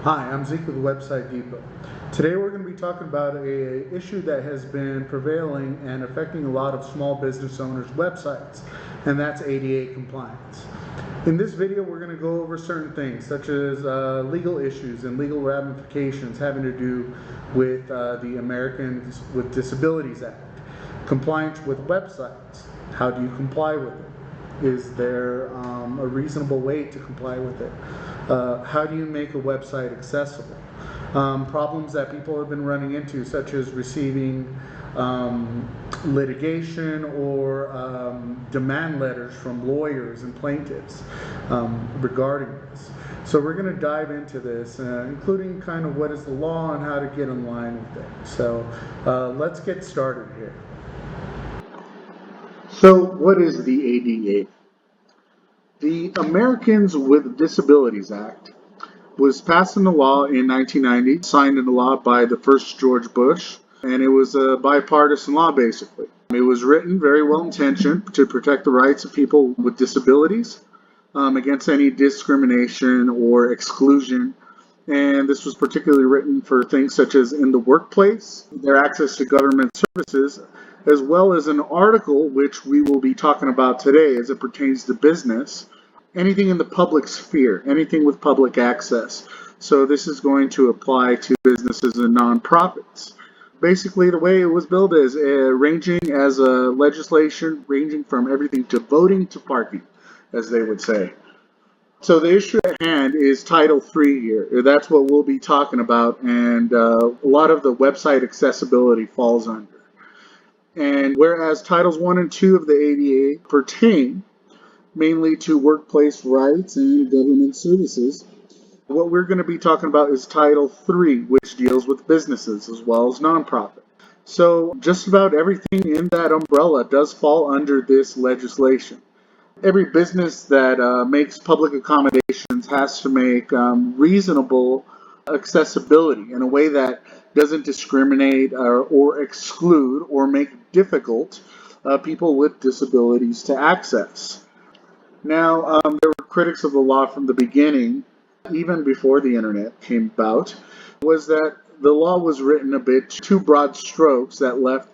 Hi, I'm Zeke with Website Depot. Today we're going to be talking about an issue that has been prevailing and affecting a lot of small business owners' websites, and that's ADA compliance. In this video we're going to go over certain things such as legal issues and legal ramifications having to do with the Americans with Disabilities Act, compliance with websites, how do you comply with it? Is there a reasonable way to comply with it? How do you make a website accessible? Problems that people have been running into, such as receiving litigation or demand letters from lawyers and plaintiffs regarding this. So we're going to dive into this, including kind of what is the law and how to get in line with it. So let's get started here. So what is the ADA? The Americans with Disabilities Act was passed into law in 1990, signed into law by the first George Bush, and it was a bipartisan law basically. It was written very well intentioned to protect the rights of people with disabilities against any discrimination or exclusion. And this was particularly written for things such as in the workplace, their access to government services, as well as an article which we will be talking about today as it pertains to business, anything in the public sphere, anything with public access. So this is going to apply to businesses and nonprofits. Basically, the way it was built is ranging as a legislation ranging from everything to voting to parking, as they would say. So the issue at hand is Title III here. That's what we'll be talking about, and a lot of the website accessibility falls under. And whereas Titles 1 and 2 of the ADA pertain mainly to workplace rights and government services, what we're going to be talking about is Title III, which deals with businesses as well as nonprofit. So just about everything in that umbrella does fall under this legislation. Every business that makes public accommodations has to make reasonable accessibility in a way that doesn't discriminate or exclude or make difficult people with disabilities to access. Now, there were critics of the law from the beginning, even before the internet came about, was that the law was written a bit too broad strokes that left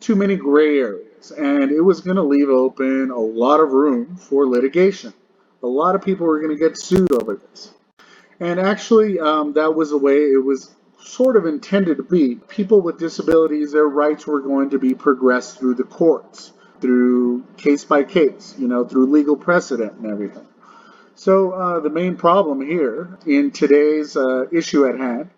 too many gray areas, and it was going to leave open a lot of room for litigation. A lot of people were going to get sued over this. And actually, that was the way it was sort of intended to be. People with disabilities, their rights were going to be progressed through the courts, through case by case, through legal precedent and everything. So the main problem here in today's issue at hand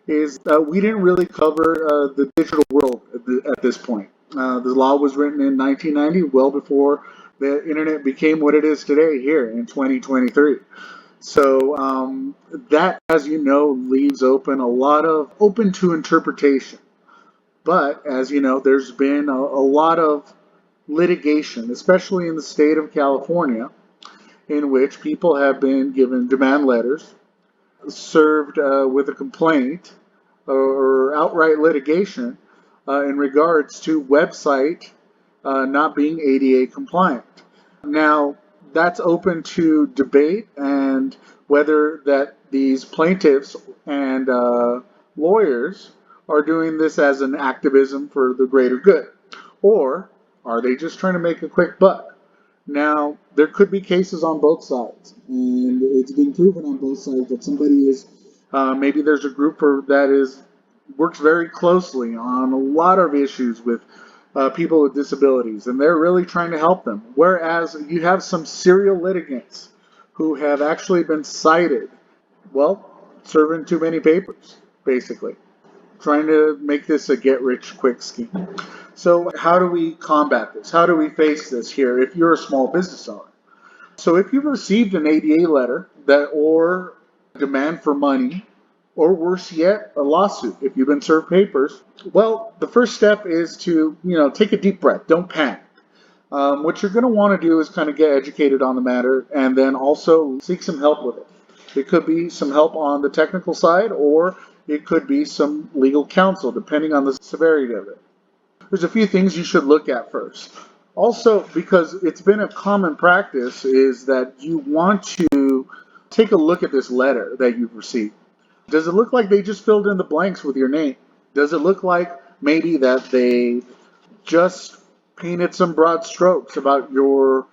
is we didn't really cover the digital world at this point. The law was written in 1990, well before the internet became what it is today here in 2023. So that, as you know, leaves open a lot of open to interpretation. But as you know, there's been a lot of litigation, especially in the state of California, in which people have been given demand letters, served with a complaint, or outright litigation in regards to website not being ADA compliant. Now, that's open to debate and whether that these plaintiffs and lawyers are doing this as an activism for the greater good, or are they just trying to make a quick buck? Now, there could be cases on both sides, and it's been proven on both sides that somebody is, maybe there's a group that works very closely on a lot of issues with people with disabilities, and they're really trying to help them. Whereas you have some serial litigants who have actually been cited, well, serving too many papers, basically, trying to make this a get-rich-quick scheme. So how do we combat this? How do we face this here if you're a small business owner? So if you've received an ADA letter or demand for money, or worse yet, a lawsuit, if you've been served papers, well, the first step is to, take a deep breath. Don't panic. What you're going to want to do is kind of get educated on the matter and then also seek some help with it. It could be some help on the technical side, or it could be some legal counsel, depending on the severity of it. There's a few things you should look at first. Also, because it's been a common practice, is that you want to take a look at this letter that you've received. Does it look like they just filled in the blanks with your name? Does it look like maybe that they just painted some broad strokes about your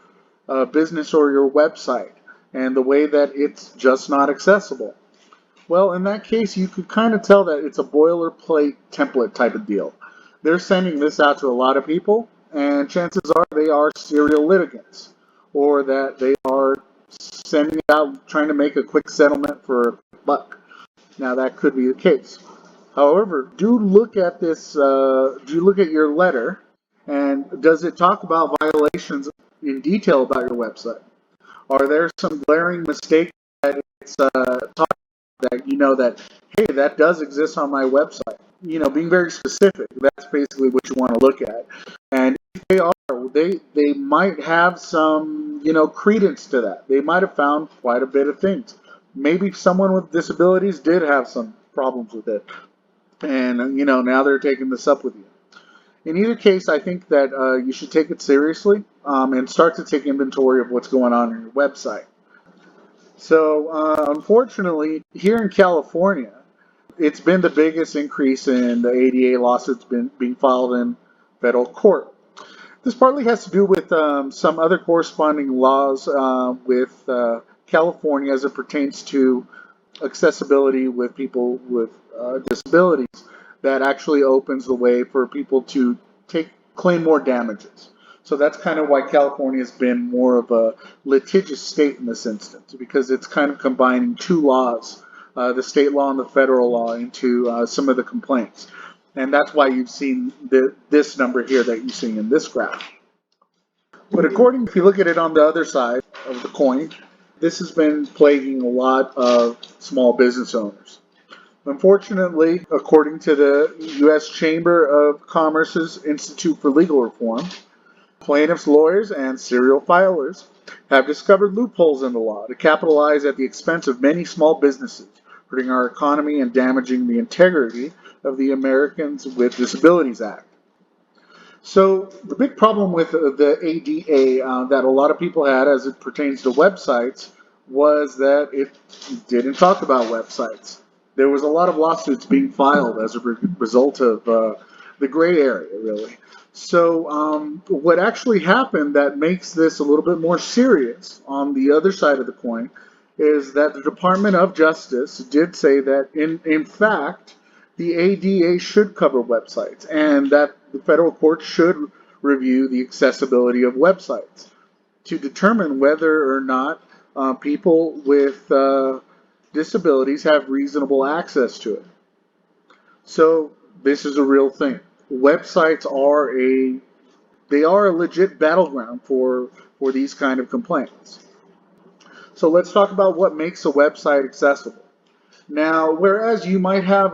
business or your website and the way that it's just not accessible? Well, in that case, you could kind of tell that it's a boilerplate template type of deal. They're sending this out to a lot of people, and chances are they are serial litigants, or that they are sending it out trying to make a quick settlement for a buck. Now, that could be the case. However, do look at this, do look at your letter, and does it talk about violations in detail about your website? Are there some glaring mistakes that it's talking that you know that, hey, that does exist on my website? Being very specific, that's basically what you want to look at. And if they are, they might have some, credence to that. They might have found quite a bit of things. Maybe someone with disabilities did have some problems with it. And, now they're taking this up with you. In either case, I think that you should take it seriously and start to take inventory of what's going on your website. So, unfortunately, here in California, it's been the biggest increase in the ADA lawsuits being filed in federal court. This partly has to do with some other corresponding laws with California as it pertains to accessibility with people with disabilities that actually opens the way for people to claim more damages. So that's kind of why California has been more of a litigious state in this instance, because it's kind of combining two laws, the state law and the federal law, into some of the complaints. And that's why you've seen this number here that you see in this graph. But if you look at it on the other side of the coin, this has been plaguing a lot of small business owners. Unfortunately, according to the U.S. Chamber of Commerce's Institute for Legal Reform, plaintiffs' lawyers and serial filers have discovered loopholes in the law to capitalize at the expense of many small businesses, hurting our economy and damaging the integrity of the Americans with Disabilities Act. So the big problem with the ADA that a lot of people had as it pertains to websites was that it didn't talk about websites. There was a lot of lawsuits being filed as a result of the gray area, really. So what actually happened that makes this a little bit more serious on the other side of the coin is that the Department of Justice did say that in fact the ADA should cover websites and that the federal court should review the accessibility of websites to determine whether or not people with disabilities have reasonable access to it. So this is a real thing. Websites are a legit battleground for these kind of complaints. So let's talk about what makes a website accessible. Now, whereas you might have,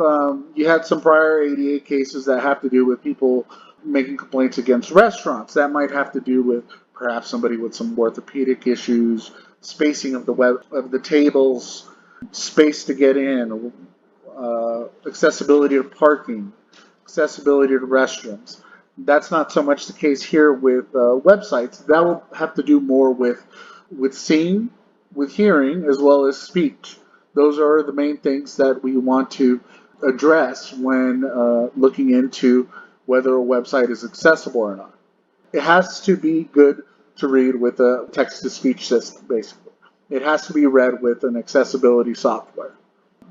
you had some prior ADA cases that have to do with people making complaints against restaurants. That might have to do with perhaps somebody with some orthopedic issues, spacing of the tables, space to get in, accessibility to parking, accessibility to restrooms. That's not so much the case here with websites. That will have to do more with seeing, with hearing, as well as speech. Those are the main things that we want to address when looking into whether a website is accessible or not. It has to be good to read with a text-to-speech system, basically. It has to be read with an accessibility software.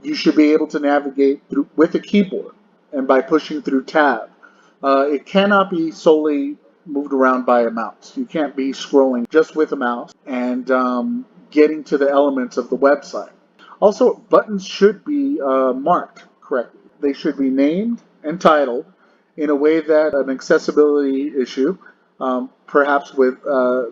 You should be able to navigate with a keyboard and by pushing through tab. It cannot be solely moved around by a mouse. You can't be scrolling just with a mouse and getting to the elements of the website. Also, buttons should be marked correctly. They should be named and titled in a way that an accessibility issue, perhaps with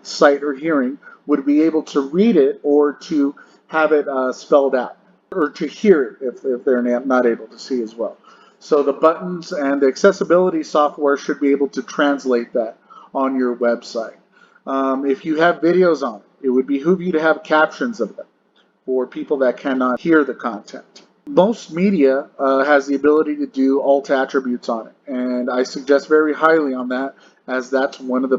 sight or hearing, would be able to read it or to have it spelled out, or to hear it if they're not able to see as well. So the buttons and the accessibility software should be able to translate that on your website. If you have videos on it, it would behoove you to have captions of them for people that cannot hear the content. Most media has the ability to do alt attributes on it, and I suggest very highly on that, as that's one of the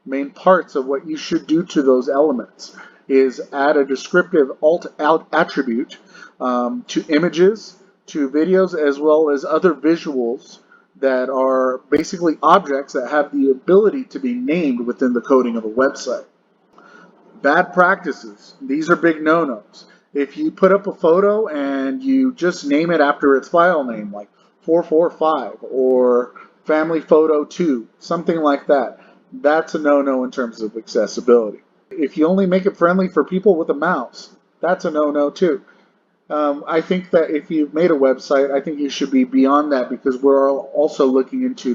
main parts of what you should do to those elements. is add a descriptive alt attribute to images, to videos, as well as other visuals that are basically objects that have the ability to be named within the coding of a website. Bad practices. These are big no-nos. If you put up a photo and you just name it after its file name, like 445 or family photo 2, something like that, that's a no-no in terms of accessibility. If you only make it friendly for people with a mouse, that's a no-no too. I think that if you've made a website, I think you should be beyond that, because we're also looking into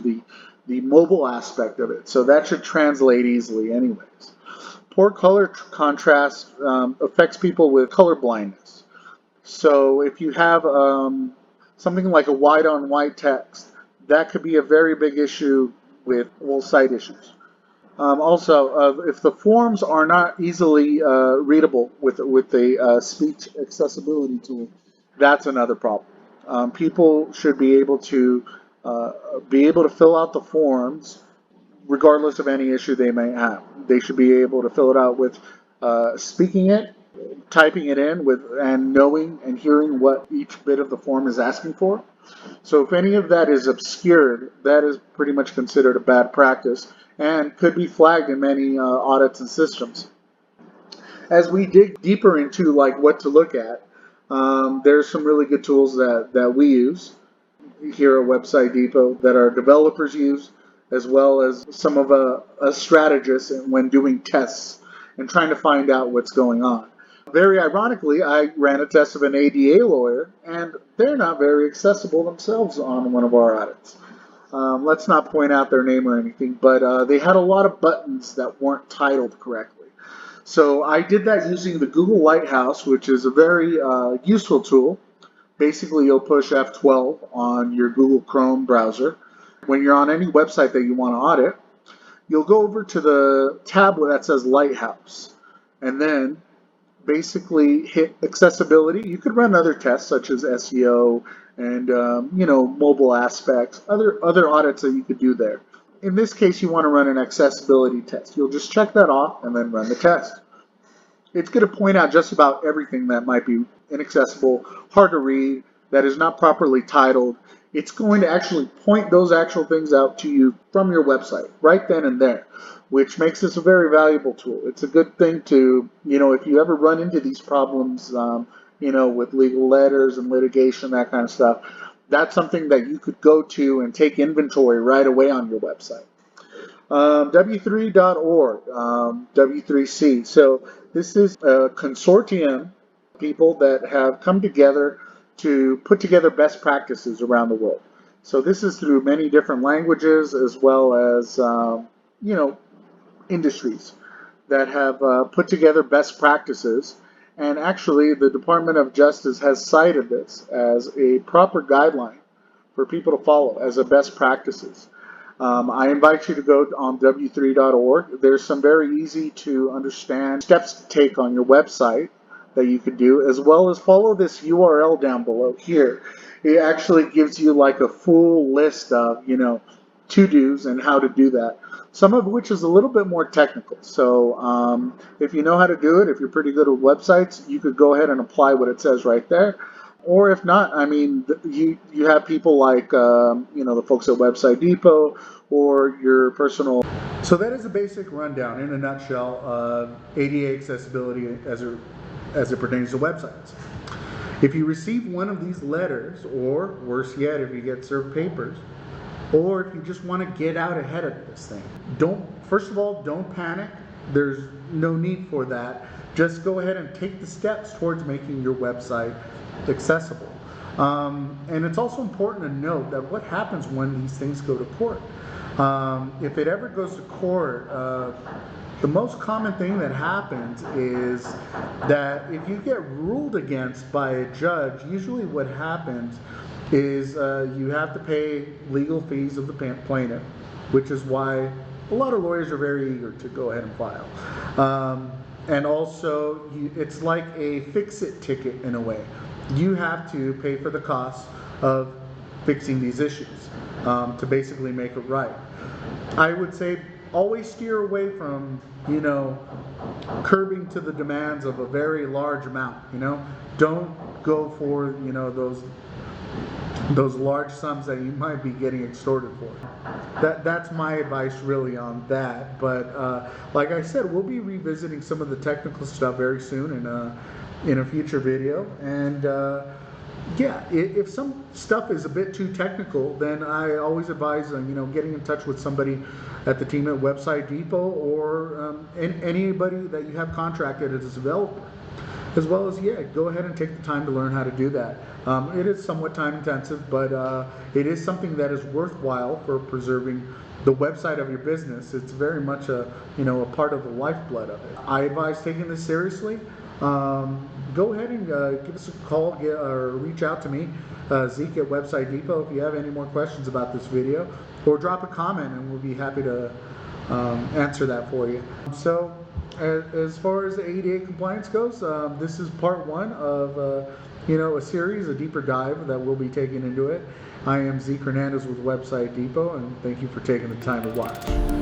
the mobile aspect of it. So that should translate easily anyways. Poor color contrast affects people with color blindness. So if you have something like a white on white text, that could be a very big issue with, well, site issues. Also, if the forms are not easily readable with a speech accessibility tool, that's another problem. People should be able to fill out the forms regardless of any issue they may have. They should be able to fill it out with speaking it, typing it in with, and knowing and hearing what each bit of the form is asking for. So if any of that is obscured, that is pretty much considered a bad practice and could be flagged in many audits and systems. As we dig deeper into like what to look at, there's some really good tools that we use here at Website Depot that our developers use, as well as some of a strategists when doing tests and trying to find out what's going on. Very ironically, I ran a test of an ADA lawyer, and they're not very accessible themselves on one of our audits. Let's not point out their name or anything, but they had a lot of buttons that weren't titled correctly. So I did that using the Google Lighthouse, which is a very useful tool. Basically, you'll push F12 on your Google Chrome browser. When you're on any website that you want to audit, you'll go over to the tab that says Lighthouse, and then basically hit accessibility. You could run other tests such as SEO and mobile aspects, other audits that you could do there. In this case, you want to run an accessibility test. You'll just check that off and then run the test. It's going to point out just about everything that might be inaccessible, hard to read, that is not properly titled. It's going to actually point those actual things out to you from your website right then and there, which makes this a very valuable tool. It's a good thing to, if you ever run into these problems, with legal letters and litigation, that kind of stuff, that's something that you could go to and take inventory right away on your website. W3.org, W3C. So this is a consortium of people that have come together to put together best practices around the world. So this is through many different languages, as well as, industries that have put together best practices. And actually, the Department of Justice has cited this as a proper guideline for people to follow as a best practices. I invite you to go on w3.org. There's some very easy to understand steps to take on your website that you could do, as well as follow this URL down below here. It actually gives you like a full list of, to-dos and how to do that. Some of which is a little bit more technical. So if you know how to do it, if you're pretty good with websites, you could go ahead and apply what it says right there. Or if not, you have people like, the folks at Website Depot or your personal. So that is a basic rundown in a nutshell of ADA accessibility as it pertains to websites. If you receive one of these letters, or worse yet, if you get served papers, or if you just want to get out ahead of this thing, first of all, don't panic. There's no need for that. Just go ahead and take the steps towards making your website accessible. And it's also important to note that what happens when these things go to court. If it ever goes to court, the most common thing that happens is that if you get ruled against by a judge, usually what happens is you have to pay legal fees of the plaintiff, which is why a lot of lawyers are very eager to go ahead and file. And also, it's like a fix-it ticket in a way. You have to pay for the cost of fixing these issues to basically make it right. I would say always steer away from, curbing to the demands of a very large amount. Don't go for, those large sums that you might be getting extorted for. That's my advice really on that. But like I said, we'll be revisiting some of the technical stuff very soon in a future video. And yeah, if some stuff is a bit too technical, then I always advise getting in touch with somebody at the team at Website Depot, or anybody that you have contracted as a developer. As well as, yeah, go ahead and take the time to learn how to do that. It is somewhat time intensive, but it is something that is worthwhile for preserving the website of your business. It's very much a part of the lifeblood of it. I advise taking this seriously. Go ahead and give us a call or reach out to me, Zeke at Website Depot, if you have any more questions about this video, or drop a comment and we'll be happy to answer that for you. So, as far as the ADA compliance goes, this is part one of a series, a deeper dive that we'll be taking into it. I am Zeke Hernandez with Website Depot, and thank you for taking the time to watch.